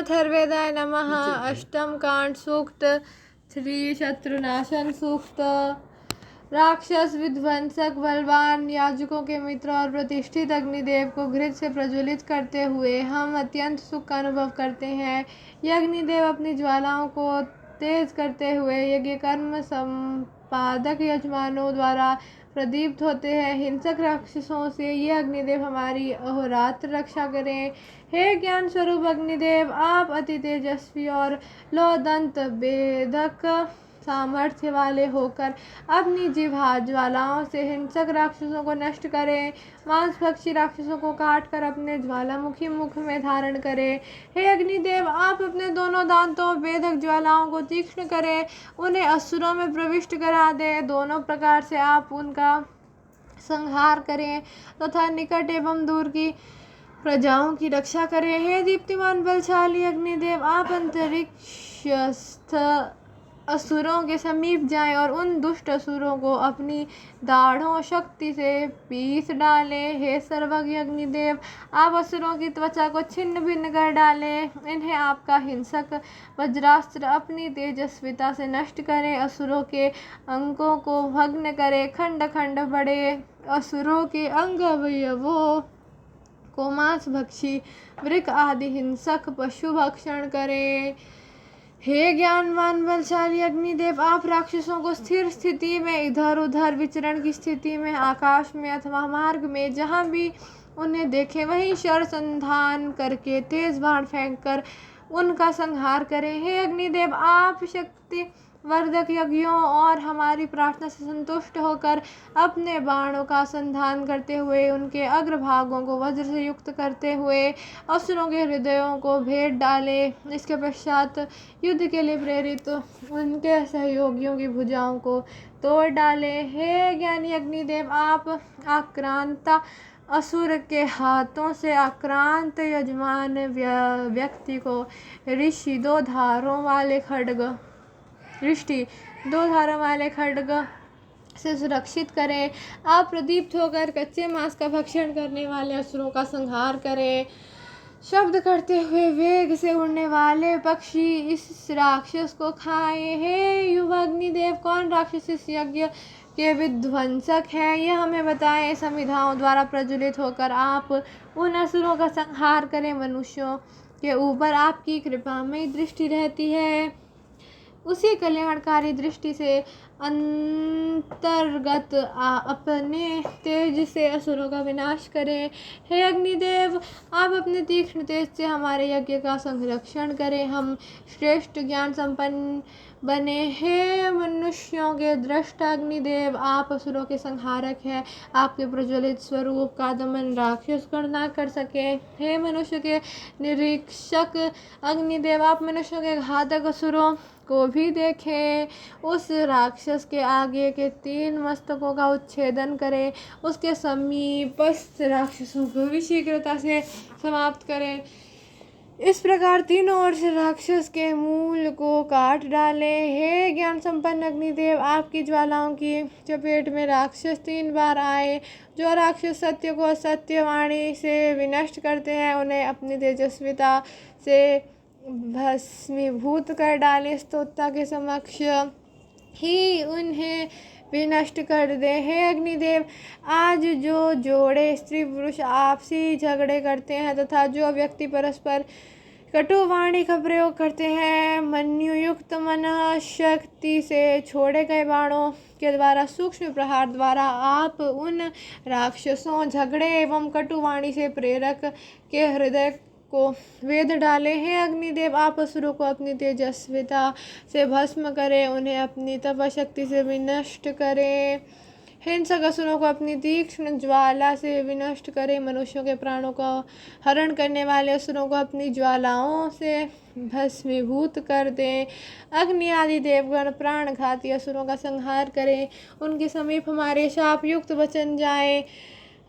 अथर्वेदाय नमः। अष्टम कांड सूक्त 3 शत्रुनाशन सूक्त। राक्षस विध्वंसक बलवान याजकों के मित्र और प्रतिष्ठित अग्निदेव को घृत से प्रज्वलित करते हुए हम अत्यंत सुख का अनुभव करते हैं। ये अग्निदेव अपनी ज्वालाओं को तेज करते हुए यज्ञ कर्म संपादक यजमानों द्वारा प्रदीप्त होते हैं। हिंसक राक्षसों से ये अग्निदेव हमारी अहोरात्र रक्षा करें। हे ज्ञान स्वरूप अग्निदेव, आप अति तेजस्वी और लोहदंत भेदक सामर्थ्य वाले होकर अपनी जिह्वा ज्वालाओं से हिंसक राक्षसों को नष्ट करें। मांसभक्षी राक्षसों को काट कर अपने ज्वालामुखी मुख में धारण करें। हे अग्निदेव, आप अपने दोनों दांतों भेदक ज्वालाओं को तीक्ष्ण करें, उन्हें असुरों में प्रविष्ट करा दें। दोनों प्रकार से आप उनका संहार करें तथा निकट एवं दूर की प्रजाओं की रक्षा करें। हे दीप्तिमान बलशाली अग्निदेव, आप अंतरिक्षस्थ असुरों के समीप जाएं और उन दुष्ट असुरों को अपनी दाढ़ों शक्ति से पीस डालें। हे सर्वज्ञ अग्निदेव, आप असुरों की त्वचा को छिन्न भिन्न कर डालें। इन्हें आपका हिंसक वज्रास्त्र अपनी तेजस्विता से नष्ट करें। असुरों के अंगों को भग्न करें, खंड खंड बड़े असुरों के अंग अवयवों को मांसभक्षी वृक आदि हिंसक पशु भक्षण करें। हे ज्ञानवान बलशाली अग्निदेव, आप राक्षसों को स्थिर स्थिति में इधर उधर विचरण की स्थिति में आकाश में अथवा मार्ग में जहाँ भी उन्हें देखें वहीं शर संधान करके तेज बाण फेंककर उनका संहार करें। हे अग्निदेव, आप शक्ति वर्धक यज्ञों और हमारी प्रार्थना से संतुष्ट होकर अपने बाणों का संधान करते हुए उनके अग्रभागों को वज्र से युक्त करते हुए असुरों के हृदयों को भेद डाले। इसके पश्चात युद्ध के लिए प्रेरित उनके सहयोगियों की भुजाओं को तोड़ डाले। हे ज्ञानी अग्निदेव, आप आक्रांता असुर के हाथों से आक्रांत यजमान व्यक्ति को ऋषि दो धारों वाले खड्ग से सुरक्षित करें। आप प्रदीप्त होकर कच्चे मांस का भक्षण करने वाले असुरों का संहार करें। शब्द करते हुए वेग से उड़ने वाले पक्षी इस राक्षस को खाएं। हे युवा अग्निदेव, कौन राक्षस इस यज्ञ के विध्वंसक है, यह हमें बताएं। समिधाओं द्वारा प्रज्वलित होकर आप उन असुरों का संहार करें। मनुष्यों के ऊपर आपकी कृपामयी दृष्टि रहती है, उसी कल्याणकारी दृष्टि से अंतर्गत अपने तेज से असुरों का विनाश करें। हे अग्निदेव, आप अपने तीक्ष्ण तेज से हमारे यज्ञ का संरक्षण करें, हम श्रेष्ठ ज्ञान संपन्न बने। हे मनुष्यों के दृष्टा अग्निदेव, आप असुरों के संहारक हैं, आपके प्रज्वलित स्वरूप का दमन राक्षस गण ना कर सके। हे मनुष्य के निरीक्षक अग्निदेव, आप मनुष्यों के घातक असुरों को भी देखें। उस राक्षस के आगे के 3 मस्तकों का उच्छेदन करें, उसके समीपस्थ राक्षसों को भी शीघ्रता से समाप्त करें। इस प्रकार तीनों ओर से राक्षस के मूल को काट डाले। हे ज्ञान संपन्न अग्निदेव, आपकी ज्वालाओं की चपेट में राक्षस 3 बार आए। जो राक्षस सत्य को असत्य वाणी से विनष्ट करते हैं, उन्हें अपनी तेजस्विता से भस्मीभूत कर डाले। स्तोता के समक्ष ही उन्हें विनष्ट कर दे। हे अग्निदेव, आज जो जोड़े स्त्री पुरुष आपसी झगड़े करते हैं तथा जो व्यक्ति परस्पर कटुवाणी का प्रयोग करते हैं, मन्युयुक्त मन शक्ति से छोड़े गए बाणों के द्वारा सूक्ष्म प्रहार द्वारा आप उन राक्षसों झगड़े एवं कटुवाणी से प्रेरक के हृदय को वेद डाले। हे अग्निदेव, आप असुरों को अपनी तेजस्विता से भस्म करें, उन्हें अपनी तपशक्ति से विनष्ट करें। हिंसक असुरों को अपनी तीक्ष्ण ज्वाला से विनष्ट करें। मनुष्यों के प्राणों का हरण करने वाले असुरों को अपनी ज्वालाओं से भस्मीभूत कर दें। अग्नि आदि देवगण प्राणघाती असुरों का संहार करें, उनके समीप हमारे शाप युक्त वचन जाए।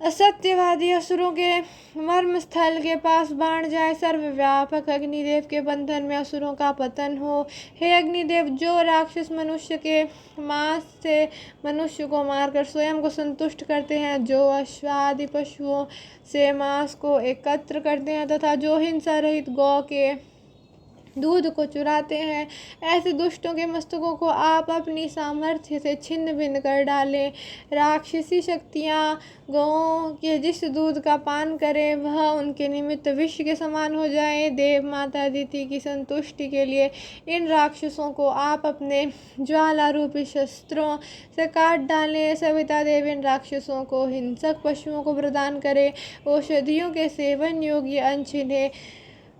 असत्यवादी असुरों के मर्म स्थल के पास बाण जाए। सर्वव्यापक अग्निदेव के बंधन में असुरों का पतन हो। हे अग्निदेव, जो राक्षस मनुष्य के मांस से मनुष्य को मारकर स्वयं को संतुष्ट करते हैं, जो अश्वादि पशुओं से मांस को एकत्र करते हैं तथा जो हिंसा रहित गौ के दूध को चुराते हैं। ऐसे दुष्टों के मस्तकों को आप अपनी सामर्थ्य से छिन्न भिन्न कर डालें। राक्षसी शक्तियाँ गौओं के जिस दूध का पान करें वह उनके निमित्त विष के समान हो जाए। देव माता अदिति की संतुष्टि के लिए इन राक्षसों को आप अपने ज्वाला रूपी शस्त्रों से काट डालें। सविता देव इन राक्षसों को हिंसक पशुओं को प्रदान करें। औषधियों के सेवन योग्य अंश इन्हें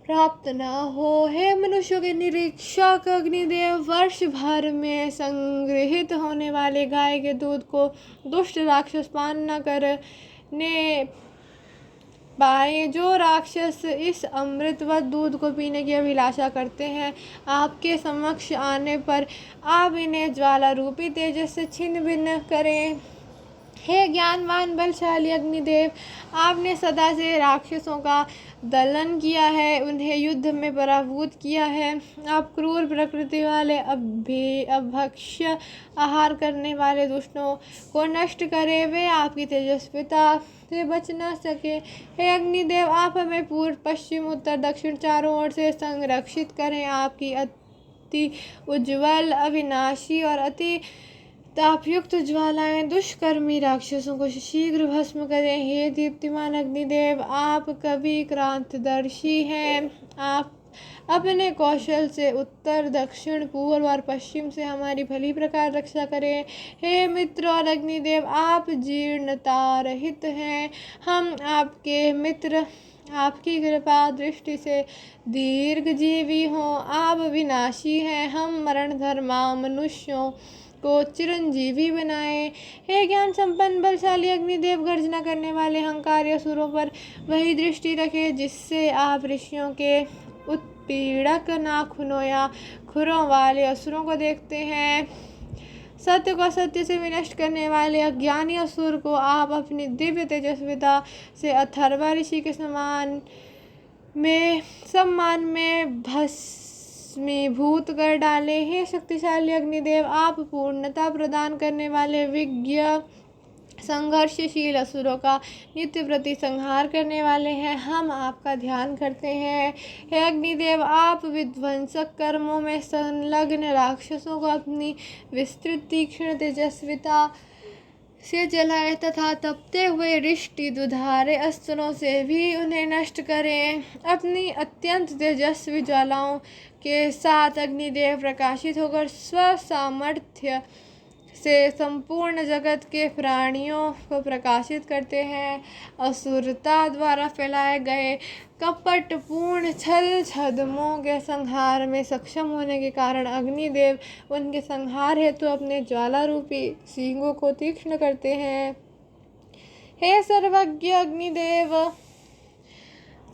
प्राप्त न हो। हे मनुष्यों के निरीक्षक अग्निदेव, वर्ष भर में संग्रहित होने वाले गाय के दूध को दुष्ट राक्षस पान न करने पाए। जो राक्षस इस अमृतवत दूध को पीने की अभिलाषा करते हैं, आपके समक्ष आने पर आप इन्हें ज्वाला रूपी तेजस से छिन्न भिन्न करें। हे ज्ञानवान बलशाली अग्निदेव, आपने सदा से राक्षसों का दलन किया है, उन्हें युद्ध में पराभूत किया है। आप क्रूर प्रकृति वाले अभक्ष्य आहार करने वाले दुष्टों को नष्ट करें, वे आपकी तेजस्विता से बच न सके। हे अग्निदेव, आप हमें पूर्व पश्चिम उत्तर दक्षिण चारों ओर से संरक्षित करें। आपकी अति उज्ज्वल अविनाशी और अति तापयुक्त ज्वालाएं दुष्कर्मी राक्षसों को शीघ्र भस्म करें। हे दीप्तिमान अग्निदेव, आप कभी क्रांतदर्शी हैं। आप अपने कौशल से उत्तर दक्षिण पूर्व और पश्चिम से हमारी भली प्रकार रक्षा करें। हे मित्र और अग्निदेव, आप जीर्णता रहित हैं। हम आपके मित्र, आपकी कृपा दृष्टि से दीर्घजीवी हों। आप विनाशी हैं, हम मरण धर्मा मनुष्यों को चिरंजीवी बनाए। हे ज्ञान संपन्न बलशाली अग्निदेव, गर्जना करने वाले हंकारी असुरों पर वही दृष्टि रखे जिससे आप ऋषियों के उत्पीड़क नाखूनों या खुरों वाले असुरों को देखते हैं। सत्य को सत्य से विनष्ट करने वाले अज्ञानी असुर को आप अपनी दिव्य तेजस्विता से अथर्वा ऋषि के सम्मान में भस्मीभूत कर डाले। हे शक्तिशाली अग्निदेव, आप पूर्णता प्रदान करने वाले विज्ञ संघर्षशील असुरों का नित्य प्रति संहार करने वाले हैं। हम आपका ध्यान करते हैं। हे अग्निदेव, आप विध्वंसक कर्मों में संलग्न राक्षसों को अपनी विस्तृत तीक्ष्ण तेजस्विता से जलाए तथा तपते हुए रिष्टि दुधारे अस्त्रों से भी उन्हें नष्ट करें। अपनी अत्यंत तेजस्वी ज्वालाओं के साथ अग्निदेव प्रकाशित होकर स्वसामर्थ्य से संपूर्ण जगत के प्राणियों को प्रकाशित करते हैं। असुरता द्वारा फैलाए गए कपटपूर्ण छल छद्मों के संहार में सक्षम होने के कारण अग्निदेव उनके संहार हेतु अपने ज्वाला रूपी सींगों को तीक्ष्ण करते हैं। हे सर्वज्ञ अग्निदेव,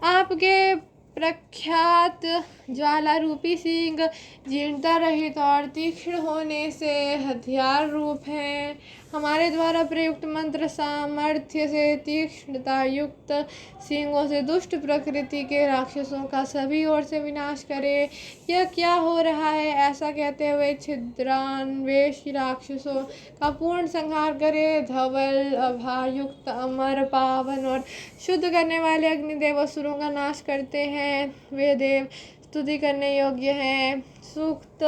आपके प्रख्यात ज्वाला रूपी सींग जीर्णता रहित और तीक्ष्ण होने से हथियार रूप हैं। हमारे द्वारा प्रयुक्त मंत्र सामर्थ्य से तीक्ष्णता युक्त सींगों से दुष्ट प्रकृति के राक्षसों का सभी ओर से विनाश करे। यह क्या हो रहा है, ऐसा कहते हुए छिद्रान्वेष राक्षसों का पूर्ण संहार करे। धवल आभायुक्त अमर पावन और शुद्ध करने वाले अग्निदेव असुरों का नाश करते हैं। वे देव स्तुति करने योग्य हैं। सूक्त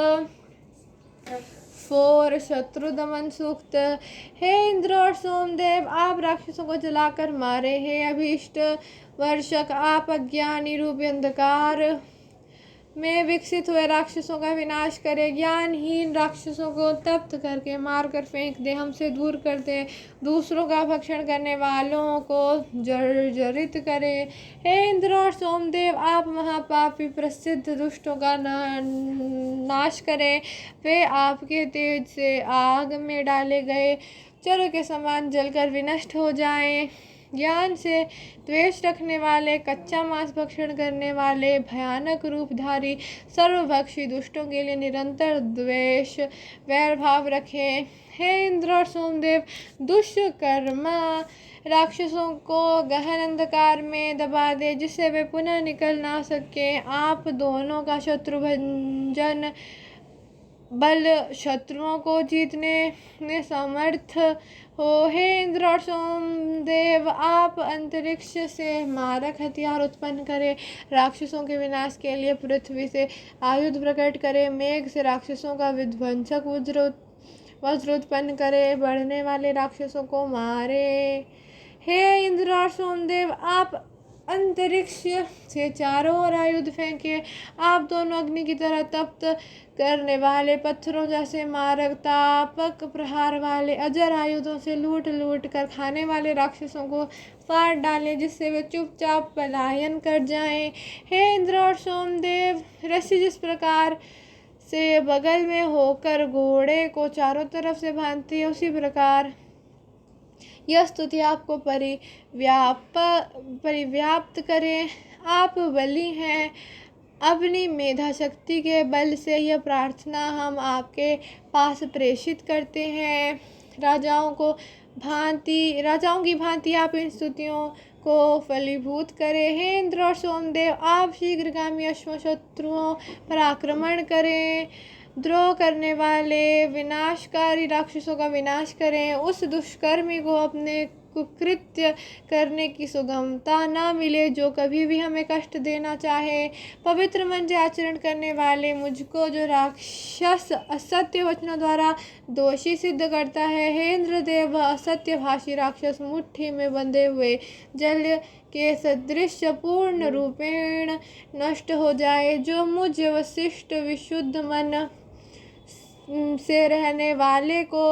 4 शत्रु दमन सूक्त। हे इंद्र और सोमदेव, आप राक्षसों को जलाकर मारे। हे अभीष्ट वर्षक, आप अज्ञानी रूपी अंधकार में विकसित हुए राक्षसों का विनाश करे। ज्ञानहीन राक्षसों को तप्त करके मार कर फेंक दे, हमसे दूर कर दे। दूसरों का भक्षण करने वालों को जर्जरित करे। हे इंद्र और सोमदेव, आप महापापी प्रसिद्ध दुष्टों का नाश करें। वे आपके तेज से आग में डाले गए चर के समान जलकर विनष्ट हो जाएं। ज्ञान से द्वेष रखने वाले, कच्चा मांस भक्षण करने वाले, भयानक रूपधारी सर्वभक्षी दुष्टों के लिए निरंतर द्वेष वैर भाव रखें। हे इंद्र और सोमदेव, दुष्कर्मा राक्षसों को गहन अंधकार में दबा दे जिससे वे पुनः निकल ना सके। आप दोनों का शत्रुभंजन बल शत्रुओं को जीतने में समर्थ हो। हे इंद्र और सोमदेव, आप अंतरिक्ष से मारक हथियार उत्पन्न करें, राक्षसों के विनाश के लिए पृथ्वी से आयुध प्रकट करें, मेघ से राक्षसों का विध्वंसक वज्र उत्पन्न करे, बढ़ने वाले राक्षसों को मारे। हे इंद्र और सोमदेव, आप अंतरिक्ष से चारों ओर आयुध फेंके, आप दोनों अग्नि की तरह तप्त करने वाले, पत्थरों जैसे मारक तापक प्रहार वाले अजर आयुधों से लूट लूट कर खाने वाले राक्षसों को फाड़ डालें, जिससे वे चुपचाप पलायन कर जाएं। हे इंद्र और सोमदेव, रस्सी जिस प्रकार से बगल में होकर घोड़े को चारों तरफ से बांधती है, उसी प्रकार यह स्तुति आपको परिव्याप्त करें। आप बली हैं, अपनी मेधा शक्ति के बल से यह प्रार्थना हम आपके पास प्रेषित करते हैं। राजाओं की भांति आप इन स्तुतियों को फलीभूत करें। हे इंद्र और सोमदेव, आप शीघ्रगामी अश्व शत्रुओं पर आक्रमण करें, द्रोह करने वाले विनाशकारी राक्षसों का विनाश करें, उस दुष्कर्मी को अपने कुकृत्य करने की सुगमता न मिले जो कभी भी हमें कष्ट देना चाहे। पवित्र मन से आचरण करने वाले मुझको जो राक्षस असत्य वचनों द्वारा दोषी सिद्ध करता है, हे इंद्रदेव, वह असत्य भाषी राक्षस मुट्ठी में बंधे हुए जल के सदृश पूर्ण रूपेण नष्ट हो जाए। जो मुझ वशिष्ठ विशुद्ध मन से रहने वाले को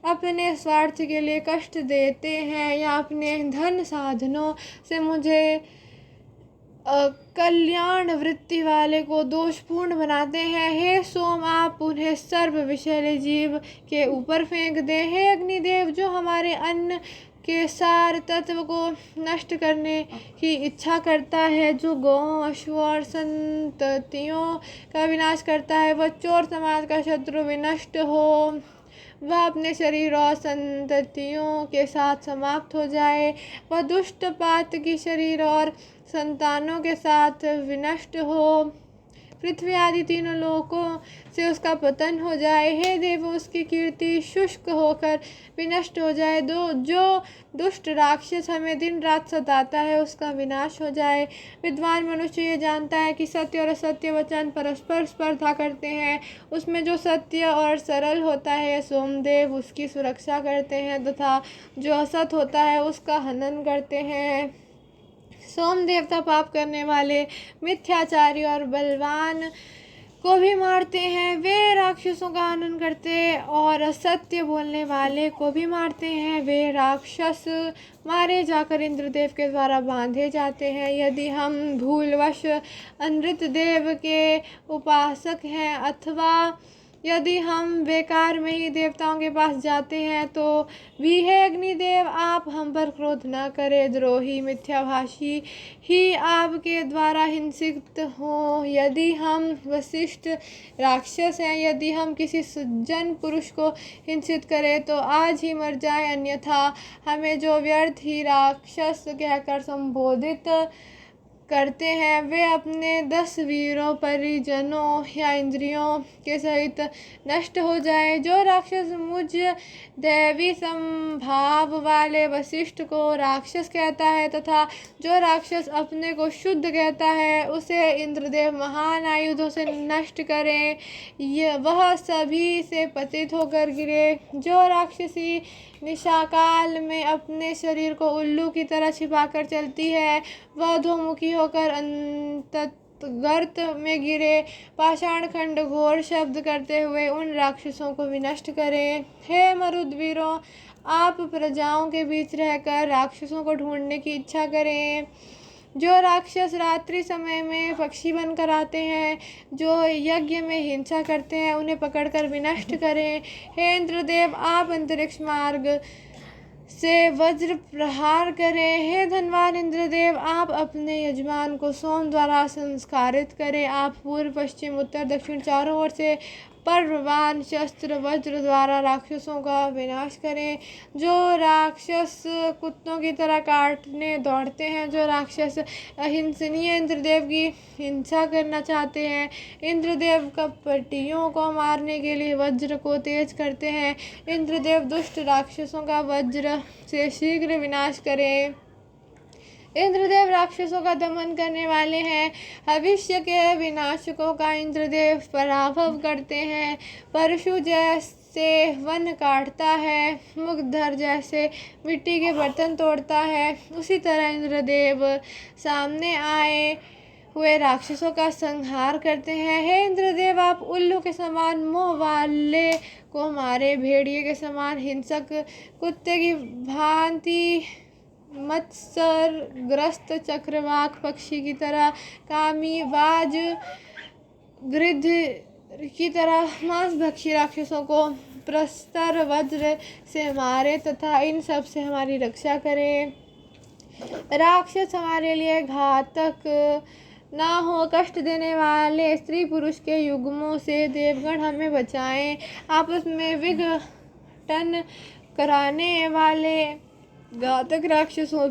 अपने स्वार्थ के लिए कष्ट देते हैं या अपने धन साधनों से मुझे कल्याण वृत्ति वाले को दोषपूर्ण बनाते हैं, हे सोम, आप उन्हें सर्व विषैले जीव के ऊपर फेंक दें। हे अग्निदेव, जो हमारे अन्न के सार तत्व को नष्ट करने की इच्छा करता है, जो गौओं, अश्वों और संततियों का विनाश करता है, वह चोर समाज का शत्रु विनष्ट हो, वह अपने शरीर और संततियों के साथ समाप्त हो जाए, वह दुष्ट पातकी शरीर और संतानों के साथ विनष्ट हो, पृथ्वी आदि तीनों लोकों से उसका पतन हो जाए। हे देव, उसकी कीर्ति शुष्क होकर विनष्ट हो जाए। जो दुष्ट राक्षस हमें दिन रात सताता है, उसका विनाश हो जाए। विद्वान मनुष्य ये जानता है कि सत्य और असत्य वचन परस्पर स्पर्धा करते हैं, उसमें जो सत्य और सरल होता है, सोमदेव उसकी सुरक्षा करते हैं, तथा जो असत होता है उसका हनन करते हैं। सोम देवता पाप करने वाले, मिथ्याचारी और बलवान को भी मारते हैं। वे राक्षसों का हनन करते और असत्य बोलने वाले को भी मारते हैं। वे राक्षस मारे जाकर इंद्रदेव के द्वारा बांधे जाते हैं। यदि हम भूलवश अनृत देव के उपासक हैं अथवा यदि हम बेकार में ही देवताओं के पास जाते हैं तो भी हे अग्निदेव, आप हम पर क्रोध न करें। द्रोही मिथ्याभाषी ही आपके द्वारा हिंसित हों। यदि हम वशिष्ठ राक्षस हैं, यदि हम किसी सज्जन पुरुष को हिंसित करें तो आज ही मर जाए, अन्यथा हमें जो व्यर्थ ही राक्षस कहकर संबोधित करते हैं वे अपने 10 वीरों, परिजनों या इंद्रियों के सहित नष्ट हो जाए। जो राक्षस मुझ दैवी संभाव वाले वशिष्ठ को राक्षस कहता है तथा जो राक्षस अपने को शुद्ध कहता है, उसे इंद्रदेव महान आयुधों से नष्ट करें, वह सभी से पतित होकर गिरे। जो राक्षसी निशाकाल में अपने शरीर को उल्लू की तरह छिपाकर चलती है, वह अधोमुखी होकर गर्त में गिरे। पाषाण खंड घोर शब्द करते हुए उन राक्षसों को विनष्ट करें। हे मरुद्वीरों, आप प्रजाओं के बीच रहकर राक्षसों को ढूंढने की इच्छा करें। जो राक्षस रात्रि समय में पक्षी बनकर आते हैं, जो यज्ञ में हिंसा करते हैं, उन्हें पकड़कर विनष्ट करें। हे इंद्रदेव, आप अंतरिक्ष मार्ग से वज्र प्रहार करें। हे धनवान इंद्रदेव, आप अपने यजमान को सोम द्वारा संस्कारित करें। आप पूर्व, पश्चिम, उत्तर, दक्षिण चारों ओर से पर्ववान शस्त्र वज्र द्वारा राक्षसों का विनाश करें। जो राक्षस कुत्तों की तरह काटने दौड़ते हैं, जो राक्षस अहिंसनीय इंद्रदेव की हिंसा करना चाहते हैं, इंद्रदेव कपटियों को मारने के लिए वज्र को तेज करते हैं। इंद्रदेव दुष्ट राक्षसों का वज्र से शीघ्र विनाश करें। इंद्रदेव राक्षसों का दमन करने वाले हैं। भविष्य के विनाशकों का इंद्रदेव पराभव करते हैं। परशु जैसे वन काटता है, मुगधर जैसे मिट्टी के बर्तन तोड़ता है, उसी तरह इंद्रदेव सामने आए हुए राक्षसों का संहार करते हैं। हे इंद्रदेव, आप उल्लू के समान मुंह वाले को मारे, भेड़िए के समान हिंसक, कुत्ते की भांति मत्सर ग्रस्त, चक्रवाक पक्षी की तरह कामी, बाज गृध्र की तरह मांसभक्षी राक्षसों को प्रस्तर वज्र से मारे तथा इन सब से हमारी रक्षा करें। राक्षस हमारे लिए घातक ना हो, कष्ट देने वाले स्त्री पुरुष के युग्मों से देवगण हमें बचाएं। आपस में विघटन कराने वाले घातक राक्षसों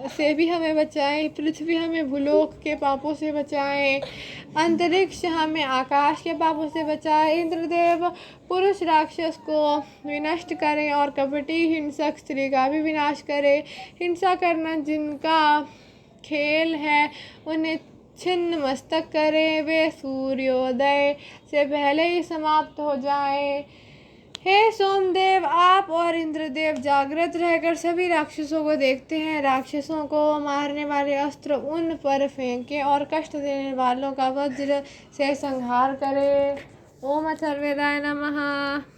से भी हमें बचाएं। पृथ्वी हमें भूलोक के पापों से बचाएं। अंतरिक्ष हमें आकाश के पापों से बचाएं। इंद्रदेव पुरुष राक्षस को विनष्ट करें और कपटी हिंसक स्त्री का भी विनाश करें। हिंसा करना जिनका खेल है, उन्हें छिन्न मस्तक करें। वे सूर्योदय से पहले ही समाप्त हो जाएं। हे सोमदेव, आप और इंद्रदेव जागृत रहकर सभी राक्षसों को देखते हैं। राक्षसों को मारने वाले अस्त्र उन पर फेंकें और कष्ट देने वालों का वज्र से संहार करें। ओम अथर्ववेदाय नमः।